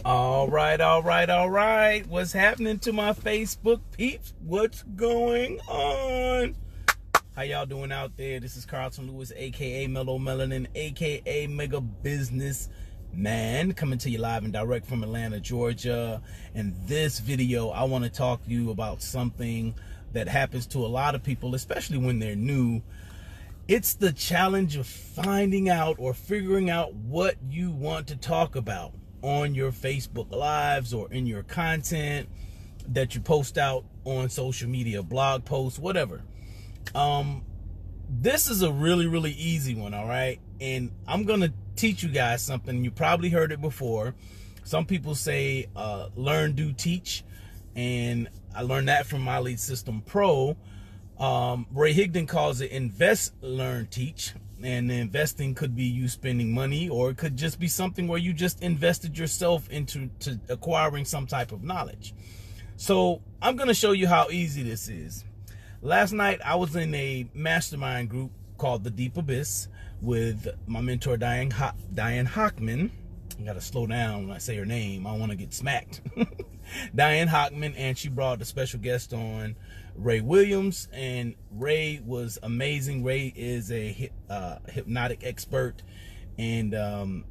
All right. What's happening to my Facebook peeps? What's going on? How y'all doing out there? This is Carlton Lewis, aka Mellow Melanin, aka Mega Business Man, coming to you live and direct from Atlanta, Georgia. In this video, I want to talk to you about something that happens to a lot of people, especially when they're new. It's the challenge of finding out or figuring out what you want to talk about on your Facebook Lives or in your content that you post out on social media, blog posts, whatever. This is a really easy one, all right? And I'm going to teach you guys something. You probably heard it before. Some people say learn, do, teach. And I learned that from My Lead System Pro. Ray Higdon calls it invest, learn, teach. And investing could be you spending money, or it could just be something where you just invested yourself into acquiring some type of knowledge. So I'm going to show you how easy this is. Last night, I was in a mastermind group called The Deep Abyss with my mentor, Diane Hockman. I got to slow down when I say her name. I want to get smacked. Diane Hockman, and she brought a special guest on, Ray Williams, and Ray was amazing. Ray is a hypnotic expert, and it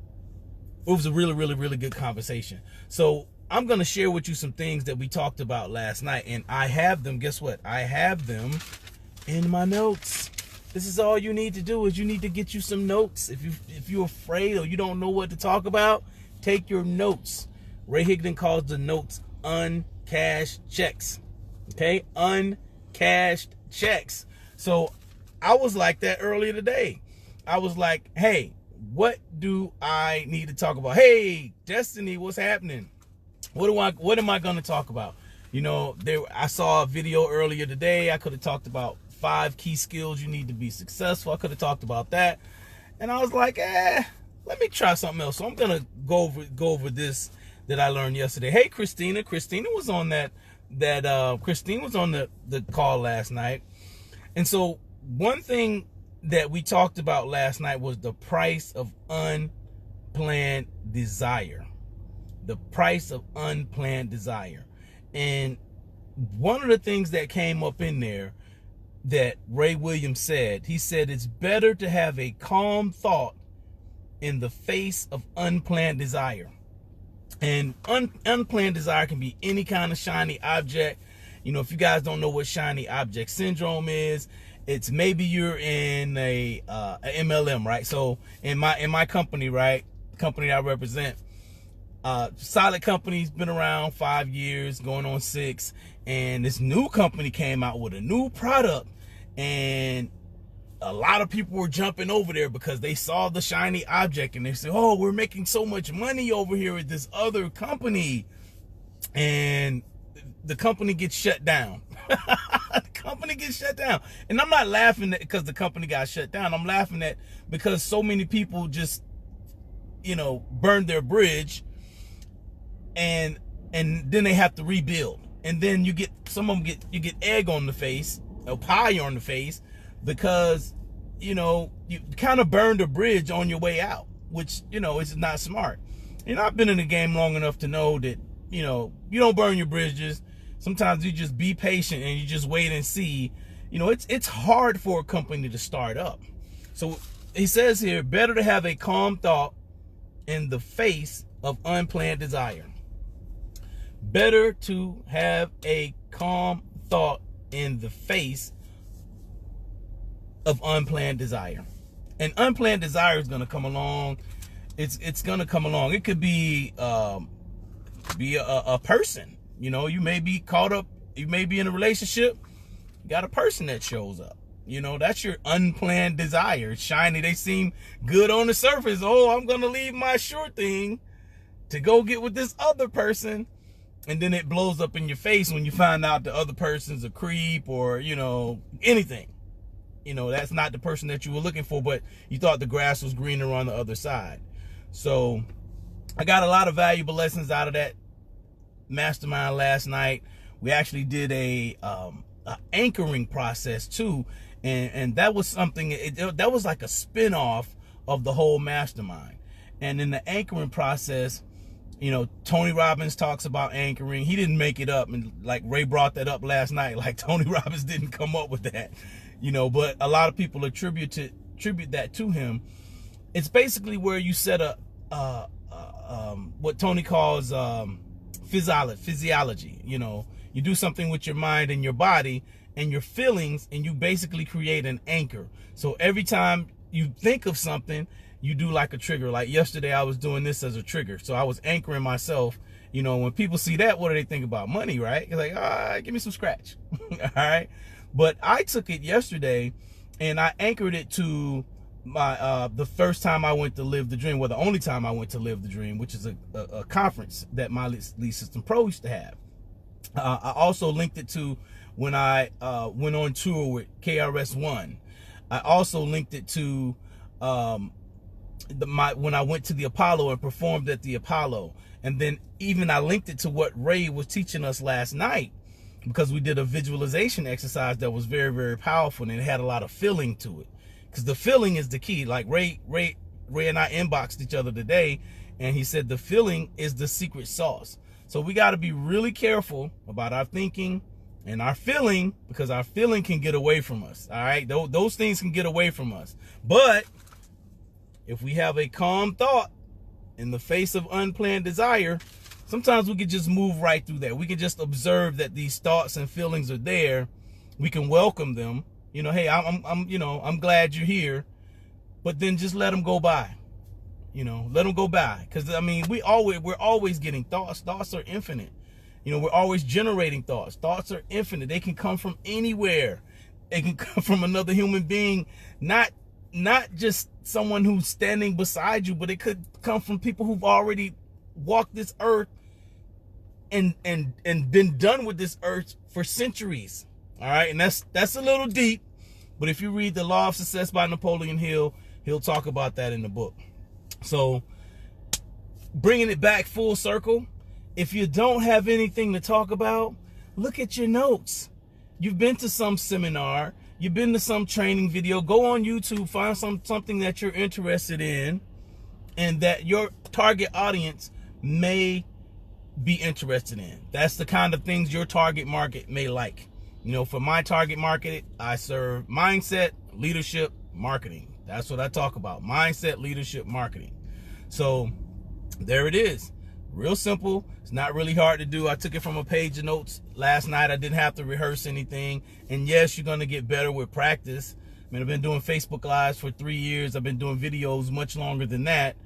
was a really good conversation. So I'm going to share with you some things that we talked about last night, and I have them. Guess what? I have them in my notes. This is all you need to do, is you need to get you some notes. If you're afraid or you don't know what to talk about, take your notes. Ray Higdon calls the notes uncashed checks. Okay, uncashed checks. So I was like that earlier today. I was like, hey, what do I need to talk about? Hey, Destiny, what's happening? What am I going to talk about? You know, I saw a video earlier today. I could have talked about 5 key skills you need to be successful. I could have talked about that. And I was like, let me try something else. So I'm going to go over this that I learned yesterday. Hey, Christina. Christina was on Christine was on the call last night. And so one thing that we talked about last night was the price of unplanned desire. The price of unplanned desire. And one of the things that came up in there that Ray Williams said, he said it's better to have a calm thought in the face of unplanned desire. And unplanned desire can be any kind of shiny object. You know, if you guys don't know what shiny object syndrome is, it's maybe you're in a MLM, right? So in my company, right, company I represent, solid company's been around 5 years, going on 6, and this new company came out with a new product, and a lot of people were jumping over there because they saw the shiny object and they said, oh, we're making so much money over here at this other company. And the company gets shut down. The company gets shut down. And I'm not laughing at because the company got shut down. I'm laughing at because so many people just, you know, burned their bridge and then they have to rebuild. And then you get egg on the face, or pie on the face, because, you know, you kind of burned a bridge on your way out, which, you know, is not smart. You know, I've been in the game long enough to know that, you know, you don't burn your bridges. Sometimes you just be patient and you just wait and see. You know, it's hard for a company to start up. So he says here, better to have a calm thought in the face of unplanned desire. Better to have a calm thought in the face of unplanned desire. And unplanned desire is going to come along. It's going to come along. It could be a person. You know, you may be caught up. You may be in a relationship. You got a person that shows up. You know, that's your unplanned desire. It's shiny. They seem good on the surface. Oh, I'm going to leave my sure thing to go get with this other person. And then it blows up in your face when you find out the other person's a creep or, you know, anything. You know, that's not the person that you were looking for, but you thought the grass was greener on the other side. So I got a lot of valuable lessons out of that mastermind last night. We actually did a anchoring process too. And that was something, that was like a spin-off of the whole mastermind. And in the anchoring process, You know, Tony Robbins talks about anchoring. He didn't make it up, and like Ray brought that up last night. Like Tony Robbins didn't come up with that, you know. But a lot of people attribute that to him. It's basically where you set a what Tony calls physiology. You know, you do something with your mind and your body and your feelings, and you basically create an anchor. So every time you think of something, you do like a trigger. Like yesterday, I was doing this as a trigger. So I was anchoring myself. You know, when people see that, what do they think about? Money, right? It's like, give me some scratch. All right. But I took it yesterday and I anchored it to my the first time I went to Live the Dream, well, the only time I went to Live the Dream, which is a conference that my Lead System Pro used to have. I also linked it to when I went on tour with KRS-One. I also linked it to when I went to the Apollo and performed at the Apollo. And then even I linked it to what Ray was teaching us last night, because we did a visualization exercise that was very, very powerful, and it had a lot of feeling to it. Because the feeling is the key. Like Ray and I inboxed each other today, and he said the feeling is the secret sauce. So we got to be really careful about our thinking and our feeling, because our feeling can get away from us. All right, those things can get away from us. But if we have a calm thought in the face of unplanned desire, sometimes we can just move right through that. We can just observe that these thoughts and feelings are there. We can welcome them. You know, hey, I'm glad you're here, but then just let them go by. You know, let them go by. Because I mean, we're always getting thoughts. Thoughts are infinite. You know, we're always generating thoughts. Thoughts are infinite. They can come from anywhere. They can come from another human being, not just someone who's standing beside you, but it could come from people who've already walked this earth and been done with this earth for centuries. All right, and that's a little deep, but if you read The Law of Success by Napoleon Hill, he'll talk about that in the book. So bringing it back full circle, if you don't have anything to talk about, look at your notes. You've been to some seminar, you've been to some training video, go on YouTube, find something that you're interested in and that your target audience may be interested in. That's the kind of things your target market may like. You know, for my target market, I serve mindset, leadership, marketing. That's what I talk about. Mindset, leadership, marketing. So there it is. Real simple. It's not really hard to do. I took it from a page of notes last night. I didn't have to rehearse anything. And yes, you're going to get better with practice. I mean, I've been doing Facebook Lives for 3 years. I've been doing videos much longer than that.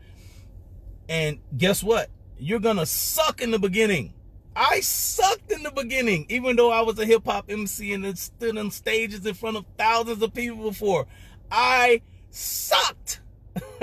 And guess what? You're going to suck in the beginning. I sucked in the beginning, even though I was a hip-hop MC and stood on stages in front of thousands of people before. I sucked.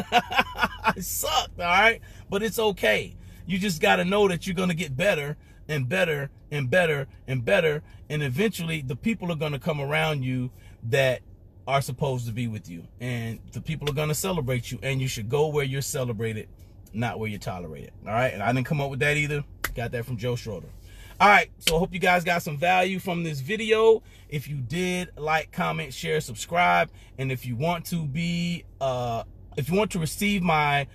I sucked, all right? But it's okay. You just got to know that you're going to get better and better and better and better. And eventually the people are going to come around you that are supposed to be with you. And the people are going to celebrate you. And you should go where you're celebrated, not where you're tolerated. All right? And I didn't come up with that either. Got that from Joe Schroeder. All right, so I hope you guys got some value from this video. If you did, like, comment, share, subscribe. And if you want to be if you want to receive my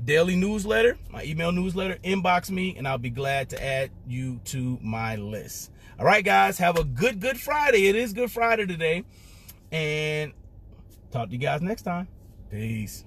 daily newsletter, my email newsletter, inbox me and I'll be glad to add you to my list. All right, guys, have a good Friday. It is Good Friday today. And talk to you guys next time. Peace.